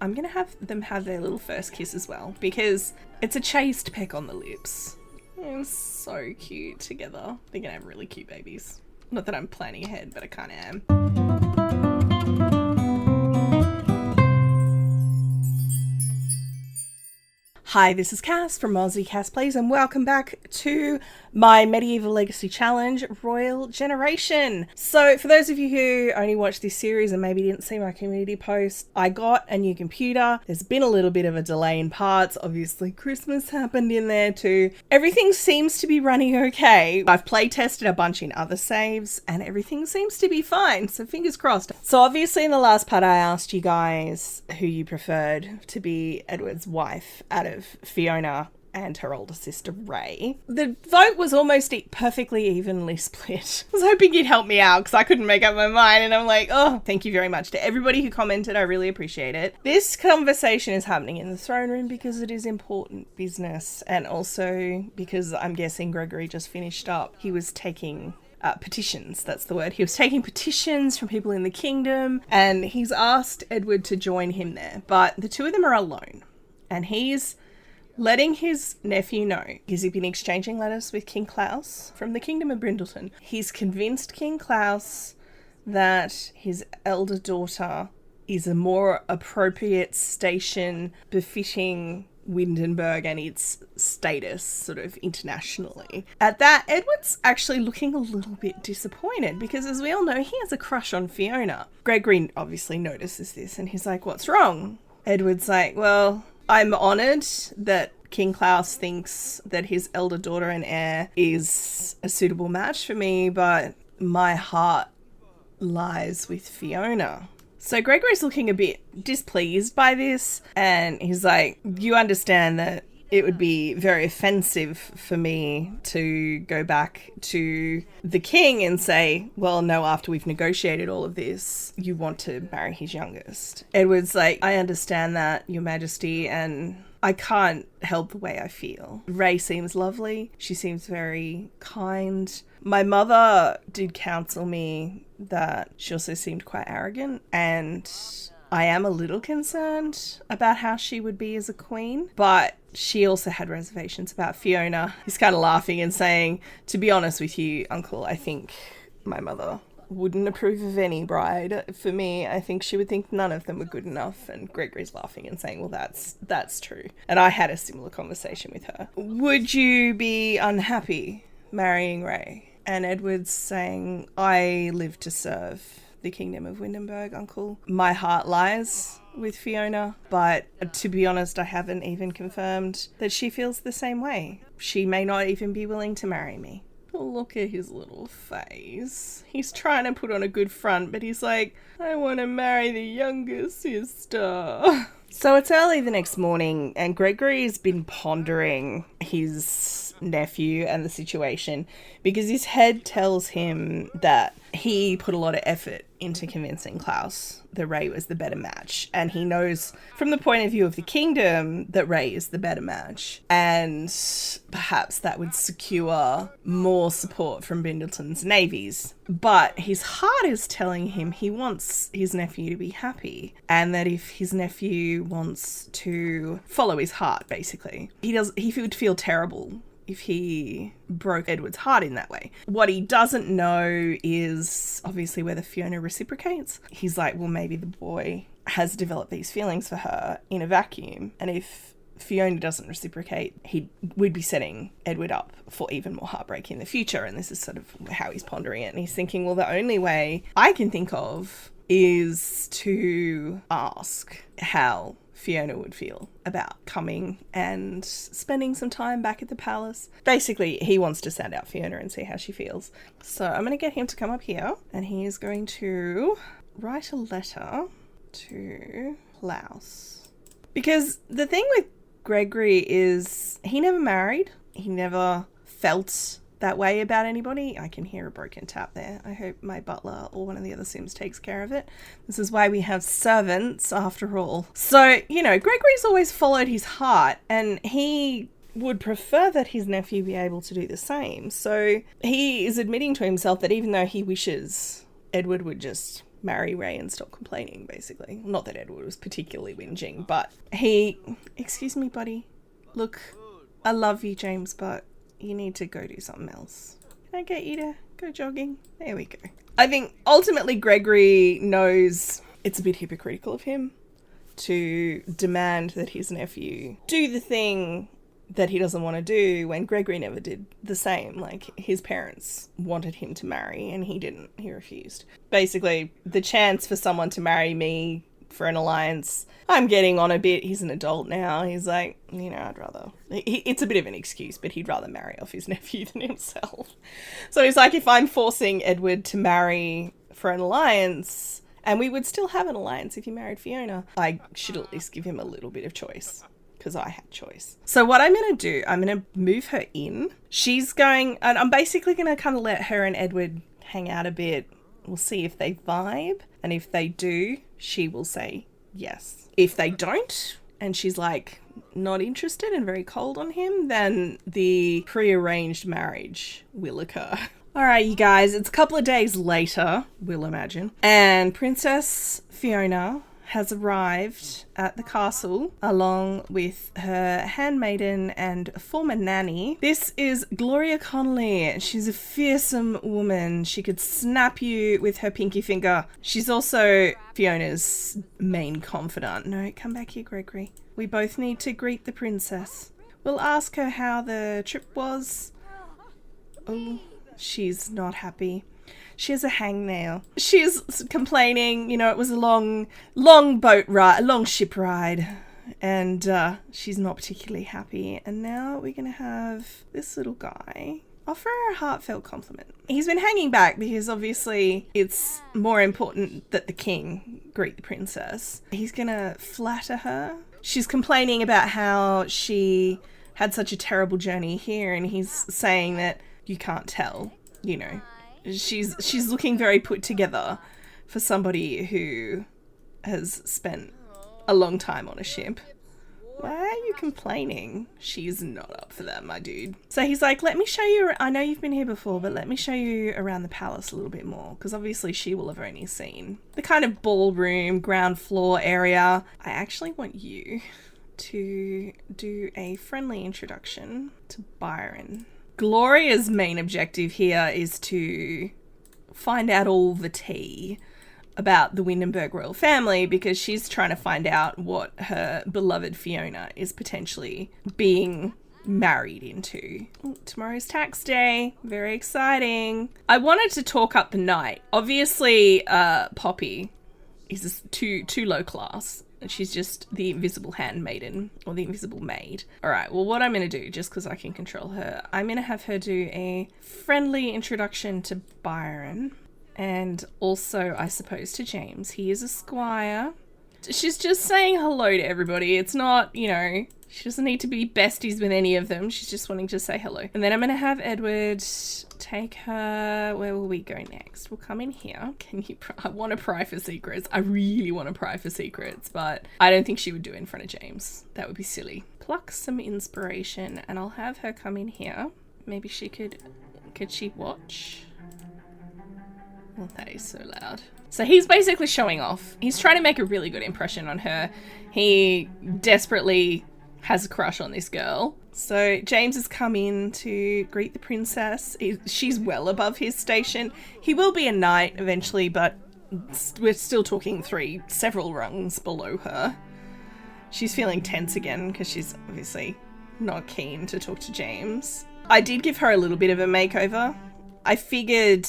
I'm going to have them have their little first kiss as well, because it's a chaste peck on the lips. They're so cute together. They're going to have really cute babies. Not that I'm planning ahead, but I kind of am. Hi, this is Cass from Aussie Cass Plays, and welcome back to my Medieval Legacy Challenge, Royal Generation. So, for those of you who only watched this series and maybe didn't see my community post, I got a new computer. There's been a little bit of a delay in parts. Obviously, Christmas happened in there too. Everything seems to be running okay. I've play tested a bunch in other saves, and everything seems to be fine, so fingers crossed. So, obviously, in the last part, I asked you guys who you preferred to be Edward's wife out of Fiona and her older sister Ray. The vote was almost perfectly evenly split. I was hoping you'd help me out because I couldn't make up my mind, and I'm like, oh, thank you very much to everybody who commented. I really appreciate it. This conversation is happening in the throne room because it is important business, and also because I'm guessing Gregory just finished up. He was taking petitions, that's the word. He was taking petitions from people in the kingdom, and he's asked Edward to join him there, but the two of them are alone, and he's letting his nephew know, because he's been exchanging letters with King Klaus from the Kingdom of Brindleton. He's convinced King Klaus that his elder daughter is a more appropriate station befitting Windenburg and its status sort of internationally. At that, Edward's actually looking a little bit disappointed because, as we all know, he has a crush on Fiona. Gregory obviously notices this and he's like, what's wrong? Edward's like, well, I'm honoured that King Klaus thinks that his elder daughter and heir is a suitable match for me, but my heart lies with Fiona. So Gregory's looking a bit displeased by this, and he's like, you understand that it would be very offensive for me to go back to the king and say, well, no, after we've negotiated all of this, you want to marry his youngest. Edward's like, I understand that, Your Majesty, and I can't help the way I feel. Ray seems lovely. She seems very kind. My mother did counsel me that she also seemed quite arrogant, and I am a little concerned about how she would be as a queen, but she also had reservations about Fiona. He's kind of laughing and saying, to be honest with you, Uncle, I think my mother wouldn't approve of any bride for me. I think she would think none of them were good enough. And Gregory's laughing and saying, well, that's true. And I had a similar conversation with her. Would you be unhappy marrying Ray? And Edward's saying, I live to serve the Kingdom of Windenburg, Uncle. My heart lies with Fiona, but to be honest, I haven't even confirmed that she feels the same way. She may not even be willing to marry me. Oh, look at his little face. He's trying to put on a good front, but he's like, I want to marry the younger sister. So it's early the next morning, and Gregory's been pondering his nephew and the situation because his head tells him that he put a lot of effort into convincing Klaus that Ray was the better match, and he knows from the point of view of the kingdom that Ray is the better match, and perhaps that would secure more support from Brindleton's navies. But his heart is telling him he wants his nephew to be happy, and that if his nephew wants to follow his heart, basically, he would feel terrible if he broke Edward's heart in that way. What he doesn't know is obviously whether Fiona reciprocates. He's like, well, maybe the boy has developed these feelings for her in a vacuum, and if Fiona doesn't reciprocate, we'd be setting Edward up for even more heartbreak in the future. And this is sort of how he's pondering it. And he's thinking, well, the only way I can think of is to ask how Fiona would feel about coming and spending some time back at the palace. Basically, he wants to sound out Fiona and see how she feels. So I'm going to get him to come up here, and he is going to write a letter to Klaus. Because the thing with Gregory is he never married. He never felt that way about anybody. I can hear a broken tap there. I hope my butler or one of the other Sims takes care of it. This is why we have servants after all. So, Gregory's always followed his heart, and he would prefer that his nephew be able to do the same. So he is admitting to himself that even though he wishes Edward would just marry Ray and stop complaining, basically. Not that Edward was particularly whinging, but excuse me, buddy. Look, I love you, James, but you need to go do something else. Can I get you to go jogging? There we go. I think ultimately Gregory knows it's a bit hypocritical of him to demand that his nephew do the thing that he doesn't want to do when Gregory never did the same. Like, his parents wanted him to marry and he didn't. He refused. Basically, the chance for someone to marry me for an alliance, I'm getting on a bit. He's an adult now. He's like, I'd rather... It's a bit of an excuse, but he'd rather marry off his nephew than himself. So he's like, if I'm forcing Edward to marry for an alliance, and we would still have an alliance if he married Fiona, I should at least give him a little bit of choice. Because I had choice. So what I'm going to do, I'm going to move her in. She's going, and I'm basically going to kind of let her and Edward hang out a bit. We'll see if they vibe. And if they do, she will say yes. If they don't, and she's like not interested and very cold on him, then the prearranged marriage will occur. All right, you guys, it's a couple of days later, we'll imagine. And Princess Fiona has arrived at the castle along with her handmaiden and former nanny. This is Gloria Connolly. She's a fearsome woman. She could snap you with her pinky finger. She's also Fiona's main confidant. No, come back here, Gregory. We both need to greet the princess. We'll ask her how the trip was. Oh, she's not happy. She has a hangnail. She's complaining, it was a long boat ride, a long ship ride. And she's not particularly happy. And now we're going to have this little guy offer her a heartfelt compliment. He's been hanging back because obviously it's more important that the king greet the princess. He's going to flatter her. She's complaining about how she had such a terrible journey here. And he's saying that you can't tell, She's looking very put together for somebody who has spent a long time on a ship. Why are you complaining? She's not up for that, my dude. So he's like, let me show you, I know you've been here before, but let me show you around the palace a little bit more. Because obviously she will have only seen the kind of ballroom, ground floor area. I actually want you to do a friendly introduction to Byron. Gloria's main objective here is to find out all the tea about the Windenburg royal family because she's trying to find out what her beloved Fiona is potentially being married into. Ooh, tomorrow's tax day. Very exciting. I wanted to talk up the night. Obviously, Poppy is too low class. She's just the invisible handmaiden or the invisible maid. All right, well, what I'm going to do, just because I can control her, I'm going to have her do a friendly introduction to Byron and also, I suppose, to James. He is a squire. She's just saying hello to everybody. It's not, she doesn't need to be besties with any of them. She's just wanting to say hello. And then I'm going to have Edward take her... Where will we go next? We'll come in here. I want to pry for secrets. I really want to pry for secrets, but I don't think she would do it in front of James. That would be silly. Pluck some inspiration, and I'll have her come in here. Maybe she could she watch? Oh, that is so loud. So he's basically showing off. He's trying to make a really good impression on her. He desperately has a crush on this girl. So James has come in to greet the princess. She's well above his station. He will be a knight eventually, but we're still talking several rungs below her. She's feeling tense again because she's obviously not keen to talk to James. I did give her a little bit of a makeover. I figured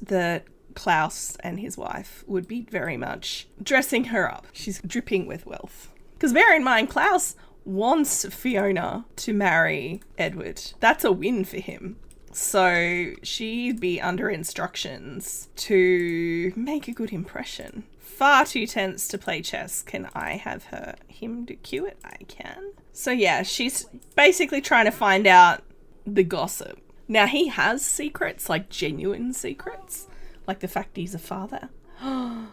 that Klaus and his wife would be very much dressing her up. She's dripping with wealth. Because bear in mind, Klaus wants Fiona to marry Edward. That's a win for him. So she'd be under instructions to make a good impression. Far too tense to play chess. Can I have him to cue it? I can. So yeah, she's basically trying to find out the gossip. Now he has secrets, like genuine secrets. Like the fact he's a father. Oh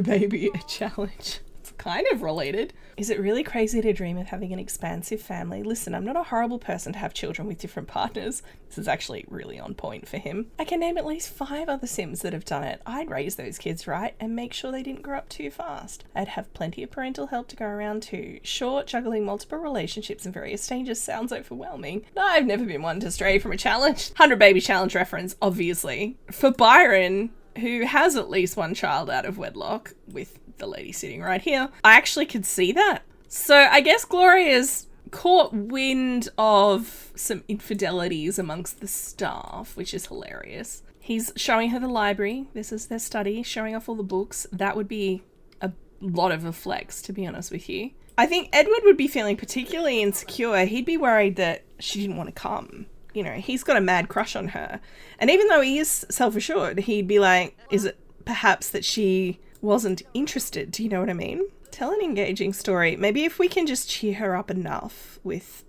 baby, a challenge. It's kind of related. Is it really crazy to dream of having an expansive family? Listen, I'm not a horrible person to have children with different partners. This is actually really on point for him. I can name at least 5 other Sims that have done it. I'd raise those kids right and make sure they didn't grow up too fast. I'd have plenty of parental help to go around too. Sure, juggling multiple relationships in various stages sounds overwhelming. No, I've never been one to stray from a challenge. 100 baby challenge reference, obviously. For Byron, who has at least one child out of wedlock, with the lady sitting right here, I actually could see that. So I guess Gloria's caught wind of some infidelities amongst the staff, which is hilarious. He's showing her the library. This is their study, showing off all the books. That would be a lot of a flex, to be honest with you. I think Edward would be feeling particularly insecure. He'd be worried that she didn't want to come. You know, he's got a mad crush on her. And even though he is self-assured, he'd be like, is it perhaps that she wasn't interested? Do you know what I mean? Tell an engaging story. Maybe if we can just cheer her up enough with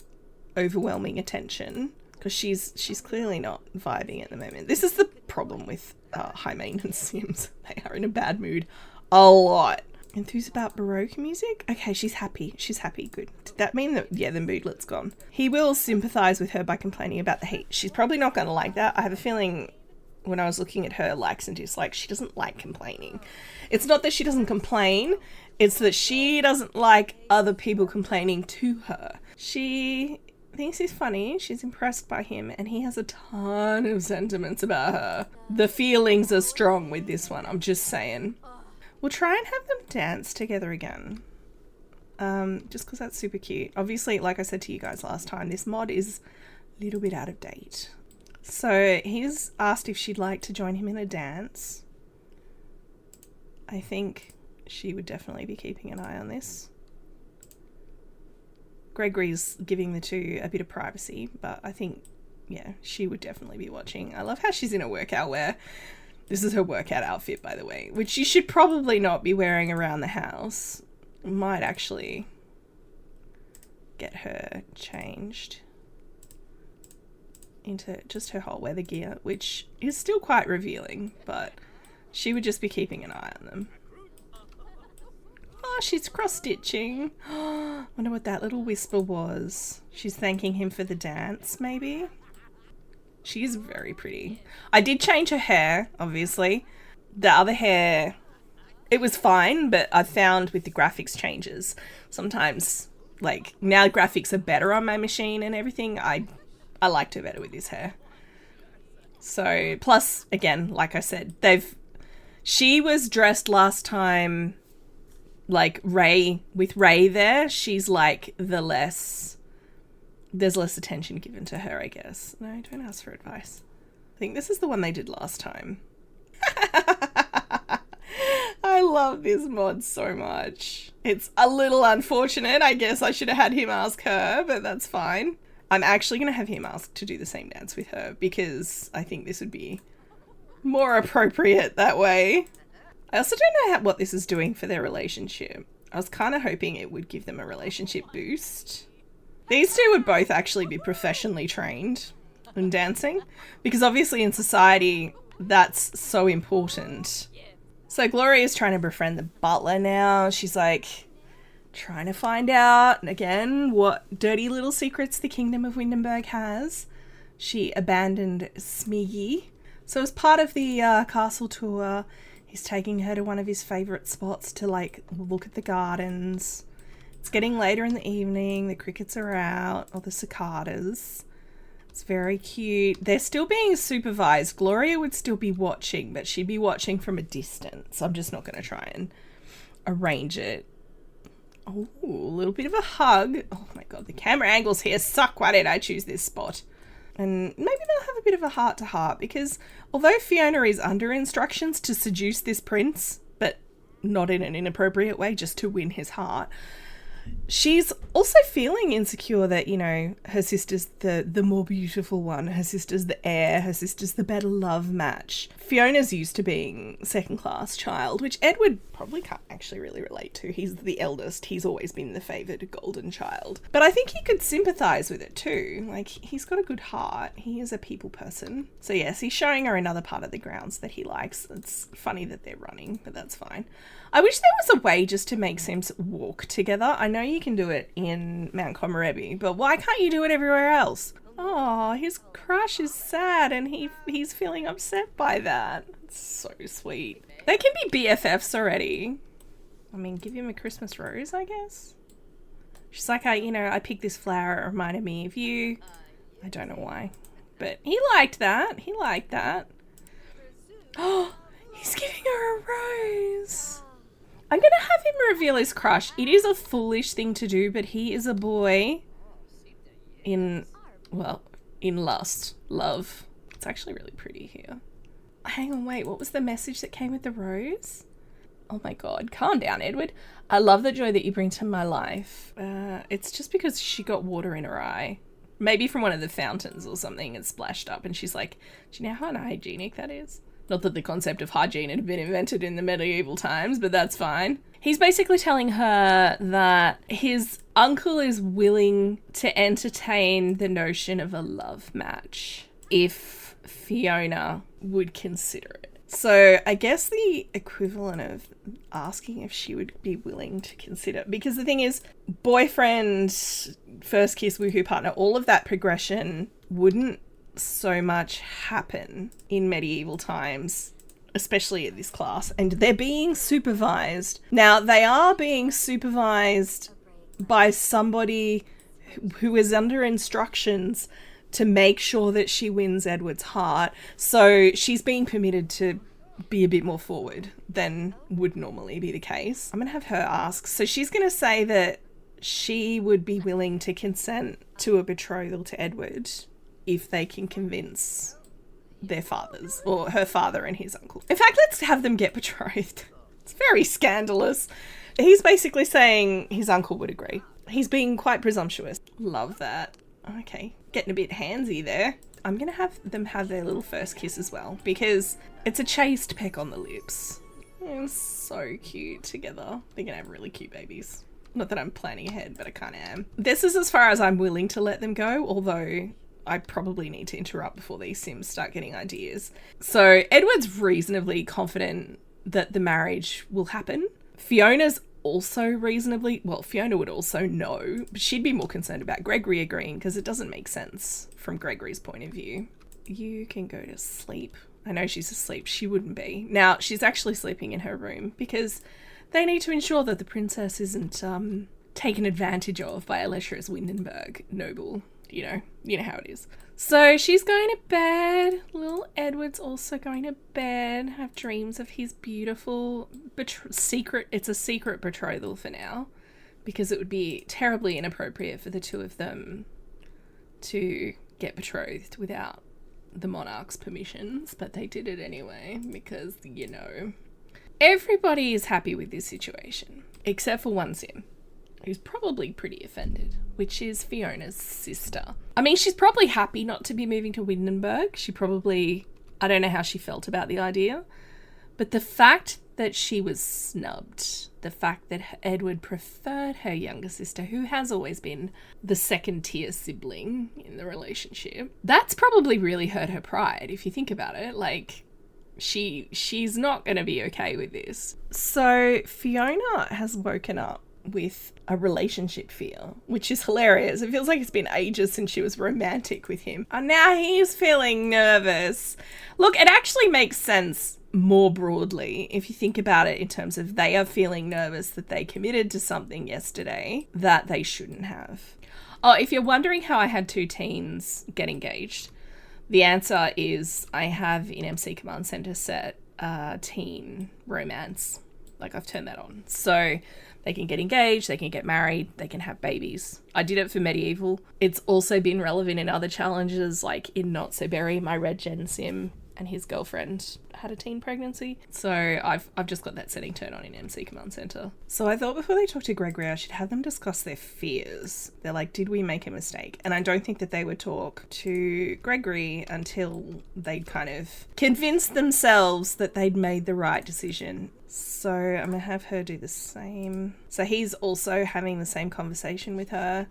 overwhelming attention, because she's clearly not vibing at the moment. This is the problem with high maintenance Sims. They are in a bad mood a lot. Enthused about Baroque music? Okay, she's happy. She's happy. Good. Did that mean that, yeah, the moodlet's gone? He will sympathise with her by complaining about the heat. She's probably not going to like that. I have a feeling when I was looking at her likes and dislikes, she doesn't like complaining. It's not that she doesn't complain. It's that she doesn't like other people complaining to her. She thinks he's funny. She's impressed by him. And he has a ton of sentiments about her. The feelings are strong with this one. I'm just saying. We'll try and have them dance together again. Just because that's super cute. Obviously, like I said to you guys last time, this mod is a little bit out of date. So he's asked if she'd like to join him in a dance. I think she would definitely be keeping an eye on this. Gregory's giving the two a bit of privacy, but I think, yeah, she would definitely be watching. I love how she's in a workout wear. This is her workout outfit, by the way, which she should probably not be wearing around the house. Might actually get her changed into just her whole weather gear, which is still quite revealing, but she would just be keeping an eye on them. Oh, she's cross-stitching. Wonder what that little whisper was. She's thanking him for the dance, maybe? She is very pretty. I did change her hair, obviously. The other hair, it was fine, but I found with the graphics changes, sometimes, like, now graphics are better on my machine and everything, I liked her better with this hair. So, plus, again, like I said, she was dressed last time, like, with Ray there. She's, like, there's less attention given to her, I guess. No, don't ask for advice. I think this is the one they did last time. I love this mod so much. It's a little unfortunate. I guess I should have had him ask her, but that's fine. I'm actually going to have him ask to do the same dance with her because I think this would be more appropriate that way. I also don't know what this is doing for their relationship. I was kind of hoping it would give them a relationship boost. These two would both actually be professionally trained in dancing because obviously in society that's so important. So Gloria's trying to befriend the butler now. She's like trying to find out, again, what dirty little secrets the Kingdom of Windenburg has. She abandoned Smiggy. So as part of the castle tour, he's taking her to one of his favourite spots to like look at the gardens. It's getting later in the evening, the crickets are out, or the cicadas. It's very cute. They're still being supervised. Gloria would still be watching, but she'd be watching from a distance. I'm just not going to try and arrange it. Oh, a little bit of a hug. Oh my god, the camera angles here suck. Why did I choose this spot? And maybe they'll have a bit of a heart-to-heart because although Fiona is under instructions to seduce this prince, but not in an inappropriate way, just to win his heart, she's also feeling insecure that, you know, her sister's the more beautiful one, her sister's the heir, her sister's the better love match. Fiona's used to being second-class child, which Edward probably can't actually really relate to. He's the eldest. He's always been the favoured golden child. But I think he could sympathise with it too. Like, he's got a good heart. He is a people person. So yes, he's showing her another part of the grounds that he likes. It's funny that they're running, but that's fine. I wish there was a way just to make Sims walk together. I know you can do it in Mount Komorebi, but why can't you do it everywhere else? Oh, his crush is sad and he's feeling upset by that. It's so sweet. They can be BFFs already. I mean, give him a Christmas rose, I guess. She's like, I picked this flower. It reminded me of you. I don't know why. But he liked that. He liked that. Oh, he's giving her a rose. I'm going to have him reveal his crush. It is a foolish thing to do, but he is a boy in lust. Love. It's actually really pretty here. Hang on, wait. What was the message that came with the rose? Oh my God. Calm down, Edward. I love the joy that you bring to my life. It's just because she got water in her eye. Maybe from one of the fountains or something. It splashed up and she's like, do you know how unhygienic that is? Not that the concept of hygiene had been invented in the medieval times, but that's fine. He's basically telling her that his uncle is willing to entertain the notion of a love match if Fiona would consider it. So I guess the equivalent of asking if she would be willing to consider, because the thing is, boyfriend, first kiss, woohoo partner, all of that progression wouldn't so much happen in medieval times, especially at this class, and they're being supervised. Now, they are being supervised by somebody who is under instructions to make sure that she wins Edward's heart. So she's being permitted to be a bit more forward than would normally be the case. I'm going to have her ask. So she's going to say that she would be willing to consent to a betrothal to Edward if they can convince their fathers, or her father and his uncle. In fact, let's have them get betrothed. It's very scandalous. He's basically saying his uncle would agree. He's being quite presumptuous. Love that. Okay, getting a bit handsy there. I'm going to have them have their little first kiss as well, because it's a chaste peck on the lips. It's so cute together. They're going to have really cute babies. Not that I'm planning ahead, but I kind of am. This is as far as I'm willing to let them go, although I probably need to interrupt before these Sims start getting ideas. So Edward's reasonably confident that the marriage will happen. Fiona's also reasonably, well, Fiona would also know, but she'd be more concerned about Gregory agreeing because it doesn't make sense from Gregory's point of view. You can go to sleep. I know she's asleep. She wouldn't be. Now, she's actually sleeping in her room because they need to ensure that the princess isn't taken advantage of by a lecherous Windenburg noble. You know how it is. So she's going to bed. Little Edward's also going to bed. Have dreams of his beautiful secret. It's a secret betrothal for now, because it would be terribly inappropriate for the two of them to get betrothed without the monarch's permissions. But they did it anyway because, everybody is happy with this situation except for one Sim, who's probably pretty offended, which is Fiona's sister. I mean, she's probably happy not to be moving to Windenburg. I don't know how she felt about the idea, but the fact that she was snubbed, the fact that Edward preferred her younger sister, who has always been the second tier sibling in the relationship, that's probably really hurt her pride, if you think about it. Like, she's not going to be okay with this. So Fiona has woken up with a relationship fear, which is hilarious. It feels like it's been ages since she was romantic with him. And now he's feeling nervous. Look, it actually makes sense more broadly if you think about it in terms of they are feeling nervous that they committed to something yesterday that they shouldn't have. Oh, if you're wondering how I had two teens get engaged, the answer is I have in MC Command Center set teen romance. Like, I've turned that on. So they can get engaged, they can get married, they can have babies. I did it for medieval. It's also been relevant in other challenges, like in Not So Berry, my Red Gen Sim and his girlfriend had a teen pregnancy. So I've just got that setting turned on in MC Command Center. So I thought before they talk to Gregory, I should have them discuss their fears. They're like, did we make a mistake? And I don't think that they would talk to Gregory until they'd kind of convinced themselves that they'd made the right decision. So I'm going to have her do the same. So he's also having the same conversation with her.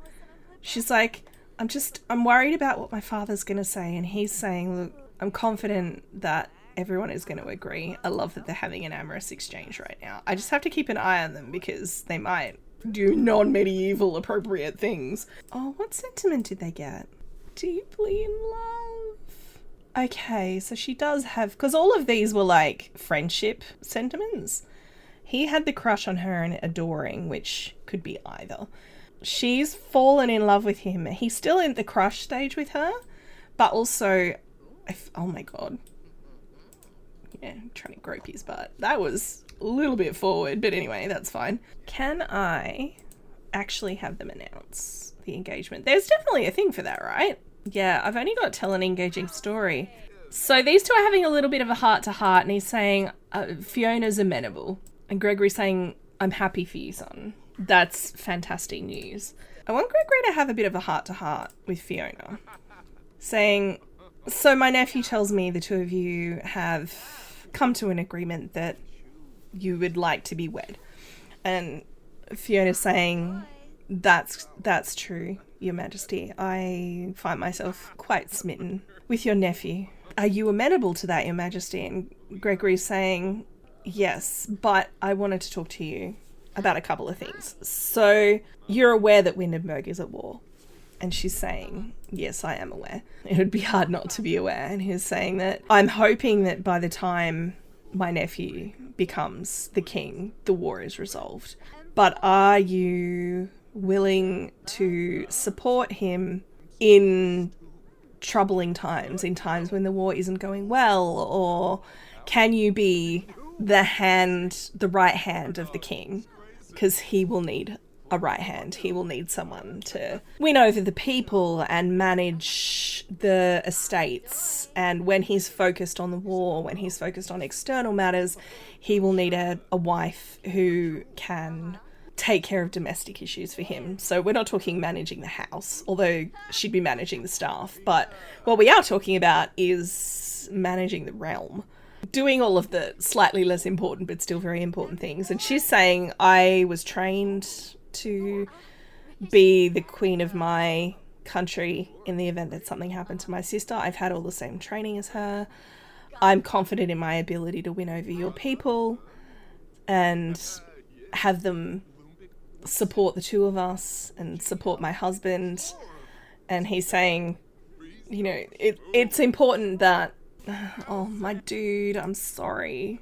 She's like, I'm worried about what my father's going to say. And he's saying, look, I'm confident that everyone is going to agree. I love that they're having an amorous exchange right now. I just have to keep an eye on them because they might do non-medieval appropriate things. Oh, what sentiment did they get? Deeply in love. Okay, so she does have... Because all of these were like friendship sentiments. He had the crush on her and adoring, which could be either. She's fallen in love with him. He's still in the crush stage with her, but also... oh my god. Yeah, trying to grope his butt. That was a little bit forward, but anyway, that's fine. Can I actually have them announce the engagement? There's definitely a thing for that, right? Yeah, I've only got tell an engaging story. So these two are having a little bit of a heart-to-heart, and he's saying, Fiona's amenable. And Gregory's saying, I'm happy for you, son. That's fantastic news. I want Gregory to have a bit of a heart-to-heart with Fiona. Saying, so my nephew tells me the two of you have come to an agreement that you would like to be wed. And Fiona's saying, that's true, Your Majesty. I find myself quite smitten with your nephew. Are you amenable to that, Your Majesty? And Gregory's saying, yes, but I wanted to talk to you about a couple of things. So you're aware that Windenburg is at war? And she's saying, yes, I am aware. It would be hard not to be aware. And he's saying that I'm hoping that by the time my nephew becomes the king, the war is resolved. But are you willing to support him in troubling times, in times when the war isn't going well? Or can you be the right hand of the king? Because he will need a right hand. He will need someone to win over the people and manage the estates. And when he's focused on the war, when he's focused on external matters, he will need a wife who can take care of domestic issues for him. So we're not talking managing the house, although she'd be managing the staff. But what we are talking about is managing the realm. Doing all of the slightly less important but still very important things. And she's saying, I was trained to be the queen of my country in the event that something happened to my sister. I've had all the same training as her. I'm confident in my ability to win over your people and have them support the two of us and support my husband. And he's saying, you know, it's important that, oh, my dude, I'm sorry.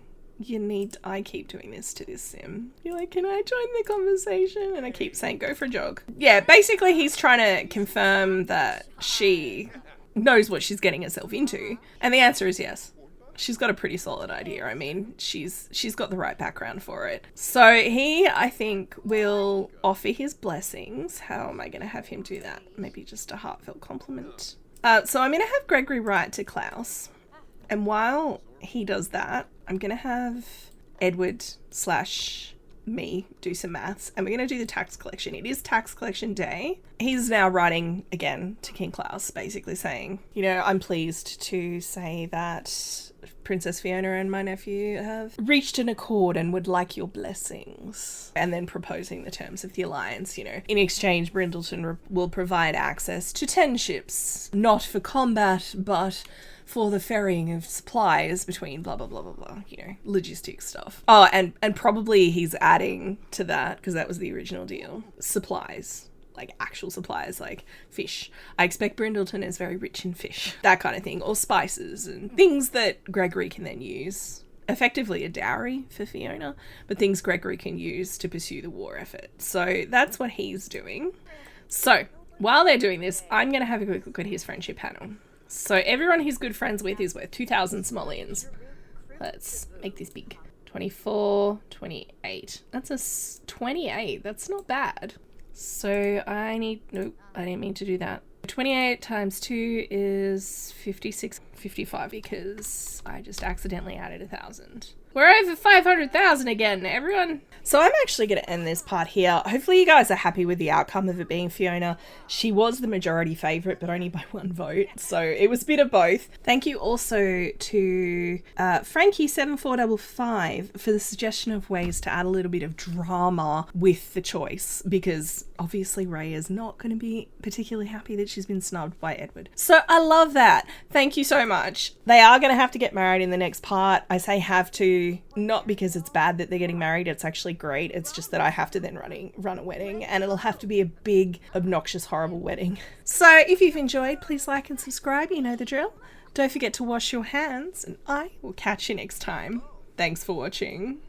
I keep doing this to this sim. You're like, can I join the conversation? And I keep saying, go for a jog. Yeah, basically he's trying to confirm that she knows what she's getting herself into. And the answer is yes. She's got a pretty solid idea. I mean, she's got the right background for it. So he, I think, will offer his blessings. How am I going to have him do that? Maybe just a heartfelt compliment. So I'm going to have Gregory write to Klaus. And while he does that, I'm going to have Edward / me do some maths, and we're going to do the tax collection. It is tax collection day. He's now writing again to King Klaus, basically saying, you know, I'm pleased to say that Princess Fiona and my nephew have reached an accord and would like your blessings. And then proposing the terms of the alliance, you know. In exchange, Brindleton will provide access to 10 ships, not for combat, but for the ferrying of supplies between blah, blah, blah, blah, blah, you know, logistics stuff. Oh, and probably he's adding to that, because that was the original deal, supplies. Like actual supplies, like fish. I expect Brindleton is very rich in fish. That kind of thing. Or spices and things that Gregory can then use. Effectively a dowry for Fiona, but things Gregory can use to pursue the war effort. So that's what he's doing. So while they're doing this, I'm going to have a quick look at his friendship panel. So everyone he's good friends with is worth 2,000 simoleons. Let's make this big. 24, 28. That's a 28. That's not bad. So nope, I didn't mean to do that. 28 times 2 is 56, 55 because I just accidentally added 1,000. We're over 500,000 again, everyone. So I'm actually going to end this part here. Hopefully you guys are happy with the outcome of it being Fiona. She was the majority favourite, but only by 1 vote. So it was a bit of both. Thank you also to Frankie7455 for the suggestion of ways to add a little bit of drama with the choice, because obviously Ray is not going to be particularly happy that she's been snubbed by Edward. So I love that. Thank you so much. much. They are going to have to get married in the next part. I say have to, not because it's bad that they're getting married. It's actually great. It's just that I have to then run a wedding, and it'll have to be a big, obnoxious, horrible wedding. So if you've enjoyed, please like and subscribe. You know the drill. Don't forget to wash your hands, and I will catch you next time. Thanks for watching.